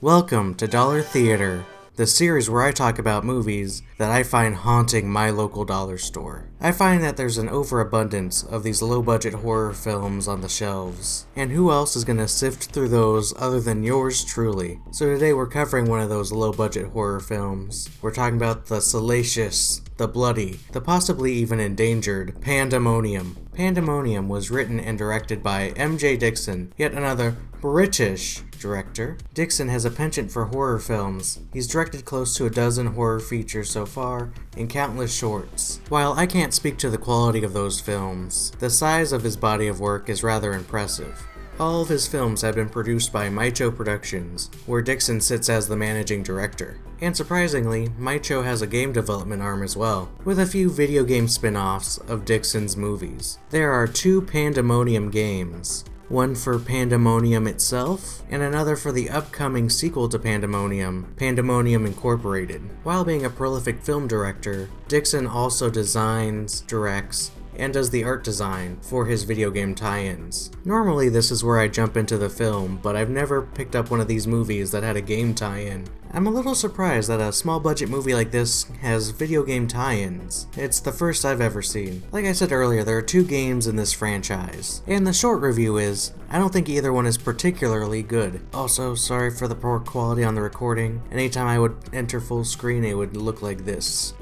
Welcome to Dollar Theater, the series where I talk about movies that I find haunting my local dollar store. I find that there's an overabundance of these low-budget horror films on the shelves, and who else is gonna sift through those other than yours truly? So today we're covering one of those low-budget horror films. We're talking about the salacious, the bloody, the possibly even endangered Pandamonium. Pandamonium was written and directed by M.J. Dixon, yet another British director. Dixon has a penchant for horror films. He's directed close to a dozen horror features so far, and countless shorts. While I can't speak to the quality of those films, the size of his body of work is rather impressive. All of his films have been produced by Micho Productions, where Dixon sits as the managing director. And surprisingly, Micho has a game development arm as well, with a few video game spin-offs of Dixon's movies. There are 2 Pandamonium games, one for Pandamonium itself, and another for the upcoming sequel to Pandamonium, Pandamonium Incorporated. While being a prolific film director, Dixon also designs, directs, and does the art design for his video game tie-ins. Normally this is where I jump into the film, but I've never picked up one of these movies that had a game tie-in. I'm a little surprised that a small budget movie like this has video game tie-ins. It's the first I've ever seen. Like I said earlier, there are 2 games in this franchise, and the short review is, I don't think either one is particularly good. Also, sorry for the poor quality on the recording. Anytime I would enter full screen, it would look like this.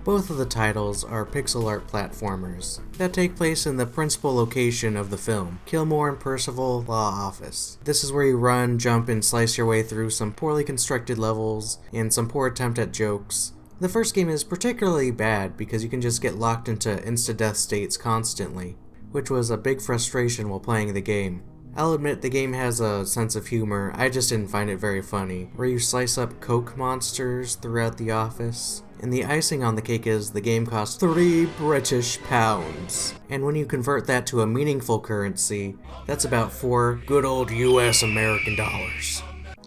Both of the titles are pixel art platformers that take place in the principal location of the film, Kilmore and Percival Law Office. This is where you run, jump, and slice your way through some poorly constructed levels and some poor attempt at jokes. The first game is particularly bad because you can just get locked into insta-death states constantly, which was a big frustration while playing the game. I'll admit the game has a sense of humor, I just didn't find it very funny, where you slice up coke monsters throughout the office. And the icing on the cake is the game costs £3 British. And when you convert that to a meaningful currency, that's about 4 good old US American dollars.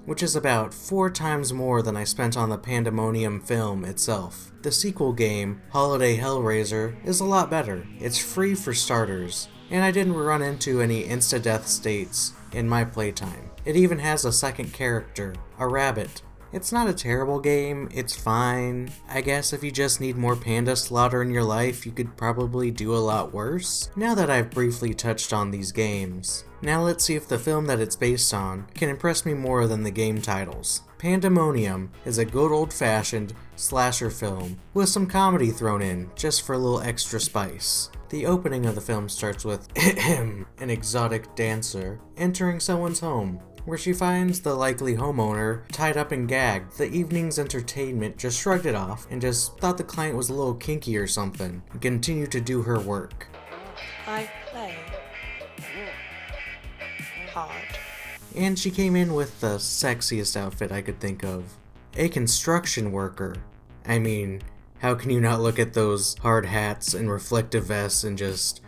Which is about 4 times more than I spent on the Pandamonium film itself. The sequel game, Holiday Hellraiser, is a lot better. It's free for starters, and I didn't run into any insta-death states in my playtime. It even has a second character, a rabbit. It's not a terrible game, it's fine. I guess if you just need more panda slaughter in your life, you could probably do a lot worse. Now that I've briefly touched on these games, now let's see if the film that it's based on can impress me more than the game titles. Pandamonium is a good old-fashioned slasher film with some comedy thrown in just for a little extra spice. The opening of the film starts with an exotic dancer entering someone's home, where she finds the likely homeowner tied up and gagged. The evening's entertainment just shrugged it off and just thought the client was a little kinky or something and continued to do her work. I play hard. And she came in with the sexiest outfit I could think of. A construction worker. I mean, how can you not look at those hard hats and reflective vests and just...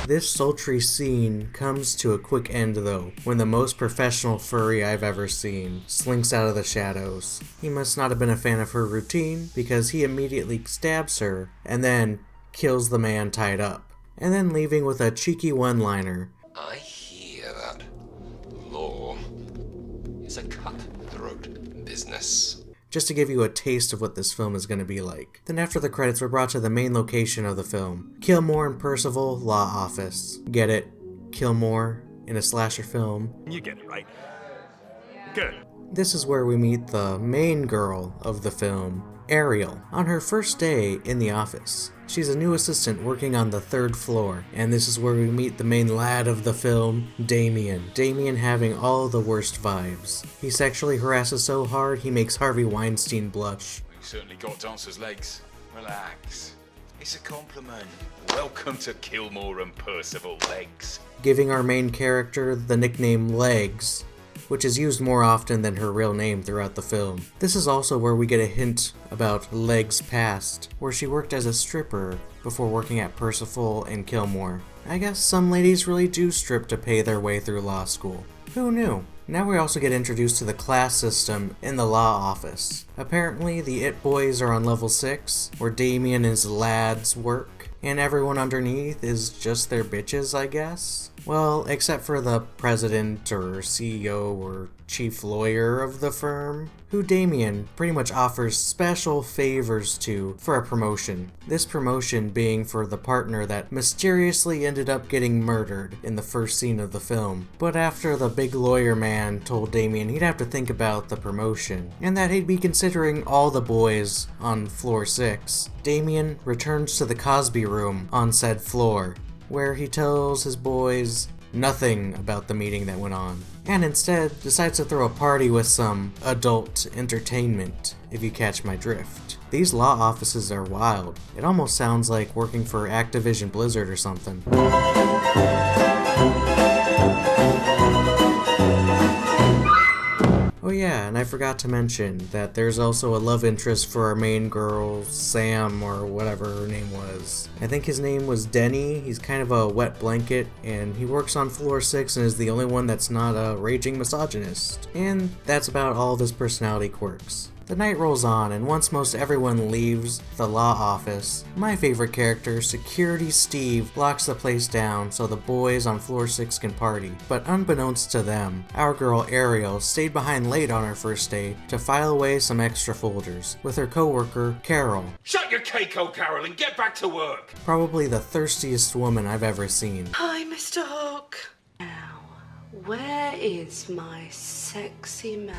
This sultry scene comes to a quick end though, when the most professional furry I've ever seen slinks out of the shadows. He must not have been a fan of her routine, because he immediately stabs her, and then kills the man tied up, and then leaving with a cheeky one-liner. I hear that law is a cutthroat business. Just to give you a taste of what this film is going to be like. Then after the credits, we're brought to the main location of the film, Kilmore and Percival Law Office. Get it? Kilmore in a slasher film. You get it, right? Good. This is where we meet the main girl of the film, Ariel, on her first day in the office. She's a new assistant working on the 3rd floor, and this is where we meet the main lad of the film, Damien. Damien having all the worst vibes. He sexually harasses so hard he makes Harvey Weinstein blush. You certainly got dancer's legs. Relax. It's a compliment. Welcome to Kilmore and Percival Legs. Giving our main character the nickname Legs, which is used more often than her real name throughout the film. This is also where we get a hint about Leg's past, where she worked as a stripper before working at Percival and Kilmore. I guess some ladies really do strip to pay their way through law school. Who knew? Now we also get introduced to the class system in the law office. Apparently the It Boys are on level 6, where Damien and his lads work, and everyone underneath is just their bitches, I guess? Well, except for the president or CEO or chief lawyer of the firm, who Damien pretty much offers special favors to for a promotion. This promotion being for the partner that mysteriously ended up getting murdered in the first scene of the film. But after the big lawyer man told Damien he'd have to think about the promotion, and that he'd be considering all the boys on floor 6, Damien returns to the Cosby room on said floor, where he tells his boys nothing about the meeting that went on, and instead decides to throw a party with some adult entertainment, if you catch my drift. These law offices are wild. It almost sounds like working for Activision Blizzard or something. Oh yeah, and I forgot to mention that there's also a love interest for our main girl, Sam, or whatever her name was. I think his name was Denny. He's kind of a wet blanket, and he works on floor 6 and is the only one that's not a raging misogynist. And that's about all of his personality quirks. The night rolls on, and once most everyone leaves the law office, my favorite character, Security Steve, locks the place down so the boys on floor 6 can party. But unbeknownst to them, our girl Ariel stayed behind late on her first day to file away some extra folders with her coworker, Carol. Shut your cake, Carol, and get back to work! Probably the thirstiest woman I've ever seen. Hi, Mr. Hawk. Now, where is my sexy man?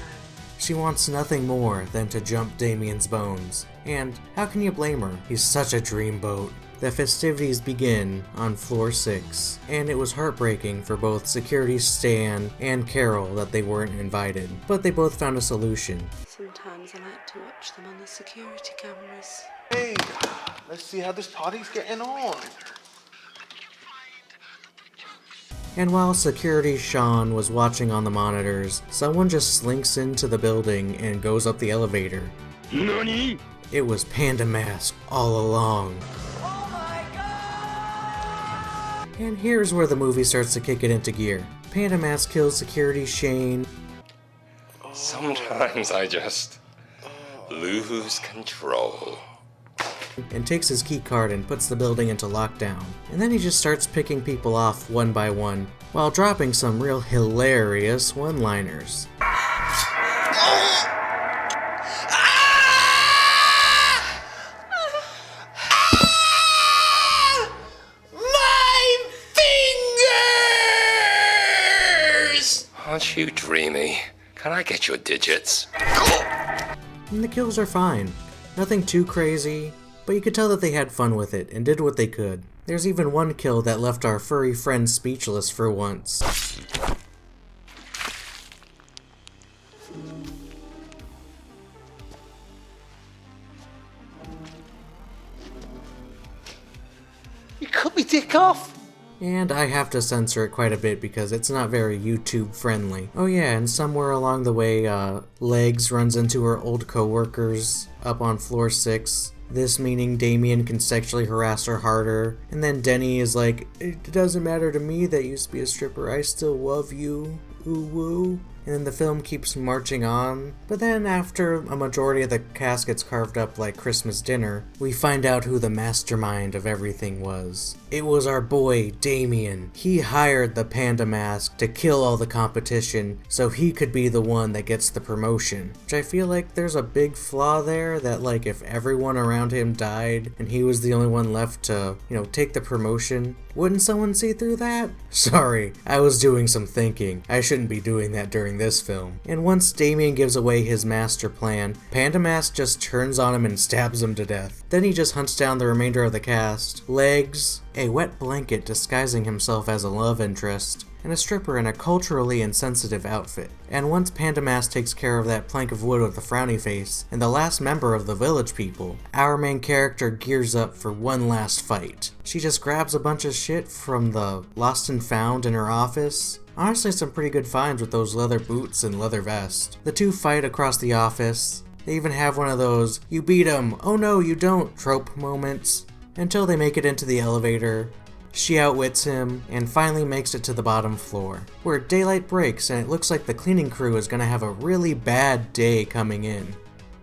She wants nothing more than to jump Damien's bones. And how can you blame her? He's such a dreamboat. The festivities begin on floor 6, and it was heartbreaking for both Security Stan and Carol that they weren't invited, but they both found a solution. Sometimes I like to watch them on the security cameras. Hey, let's see how this party's getting on. And while Security Sean was watching on the monitors, someone just slinks into the building and goes up the elevator. NANI?! It was Panda Mask all along. Oh my god! And here's where the movie starts to kick it into gear. Panda Mask kills Security Shane. Sometimes I just lose control. And takes his key card and puts the building into lockdown. And then he just starts picking people off one by one, while dropping some real hilarious one-liners. My fingers! Aren't you dreamy? Can I get your digits? And the kills are fine. Nothing too crazy, but you could tell that they had fun with it and did what they could. There's even one kill that left our furry friend speechless for once. You cut me dick off! And I have to censor it quite a bit because it's not very YouTube friendly. Oh yeah, and somewhere along the way, Legs runs into her old co-workers up on floor 6. This meaning Damien can sexually harass her harder. And then Denny is like, it doesn't matter to me that you used to be a stripper, I still love you, ooh woo. And then the film keeps marching on. But then after a majority of the cast gets carved up like Christmas dinner, we find out who the mastermind of everything was. It was our boy, Damien. He hired the Panda Mask to kill all the competition so he could be the one that gets the promotion. Which I feel like there's a big flaw there that like if everyone around him died and he was the only one left to, take the promotion, wouldn't someone see through that? Sorry, I was doing some thinking. I shouldn't be doing that during this film. And once Damien gives away his master plan, Panda Mask just turns on him and stabs him to death. Then he just hunts down the remainder of the cast. Legs, a wet blanket disguising himself as a love interest, and a stripper in a culturally insensitive outfit. And once Panda Mask takes care of that plank of wood with the frowny face, and the last member of the village people, our main character gears up for one last fight. She just grabs a bunch of shit from the lost and found in her office. Honestly, some pretty good finds with those leather boots and leather vest. The two fight across the office. They even have one of those, you beat him, oh no you don't, trope moments, until they make it into the elevator. She outwits him, and finally makes it to the bottom floor, where daylight breaks and it looks like the cleaning crew is gonna have a really bad day coming in.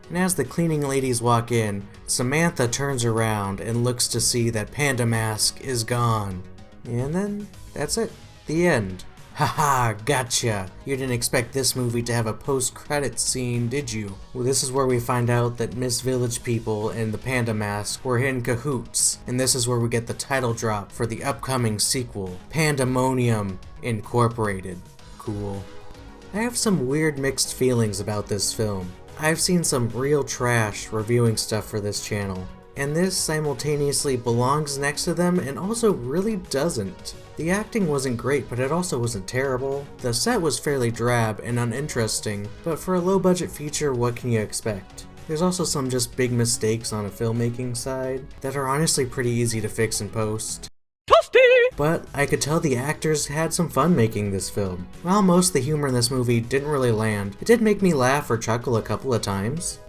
and as the cleaning ladies walk in, Samantha turns around and looks to see that Panda Mask is gone. And then, that's it. The end. Haha, gotcha! You didn't expect this movie to have a post-credits scene, did you? Well, this is where we find out that Miss Village People and the Panda Mask were in cahoots, and this is where we get the title drop for the upcoming sequel, Pandamonium Incorporated. Cool. I have some weird mixed feelings about this film. I've seen some real trash reviewing stuff for this channel, and this simultaneously belongs next to them and also really doesn't. The acting wasn't great, but it also wasn't terrible. The set was fairly drab and uninteresting, but for a low-budget feature, what can you expect? There's also some just big mistakes on a filmmaking side that are honestly pretty easy to fix in post. But I could tell the actors had some fun making this film. While most of the humor in this movie didn't really land, it did make me laugh or chuckle a couple of times.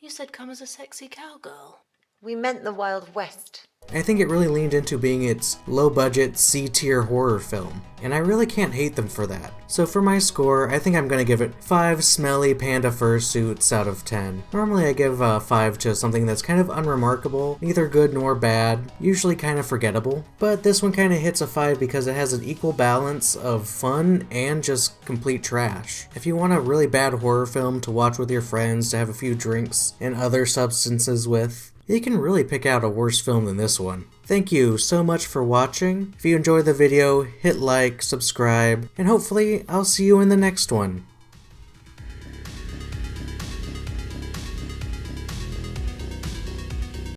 You said come as a sexy cowgirl. We meant the Wild West. I think it really leaned into being its low-budget, C-tier horror film, and I really can't hate them for that. So for my score, I think I'm gonna give it 5 smelly panda fursuits out of 10. Normally I give 5 to something that's kind of unremarkable, neither good nor bad, usually kind of forgettable, but this one kind of hits a 5 because it has an equal balance of fun and just complete trash. If you want a really bad horror film to watch with your friends, to have a few drinks and other substances with, you can really pick out a worse film than this one. Thank you so much for watching. If you enjoyed the video, hit like, subscribe, and hopefully I'll see you in the next one.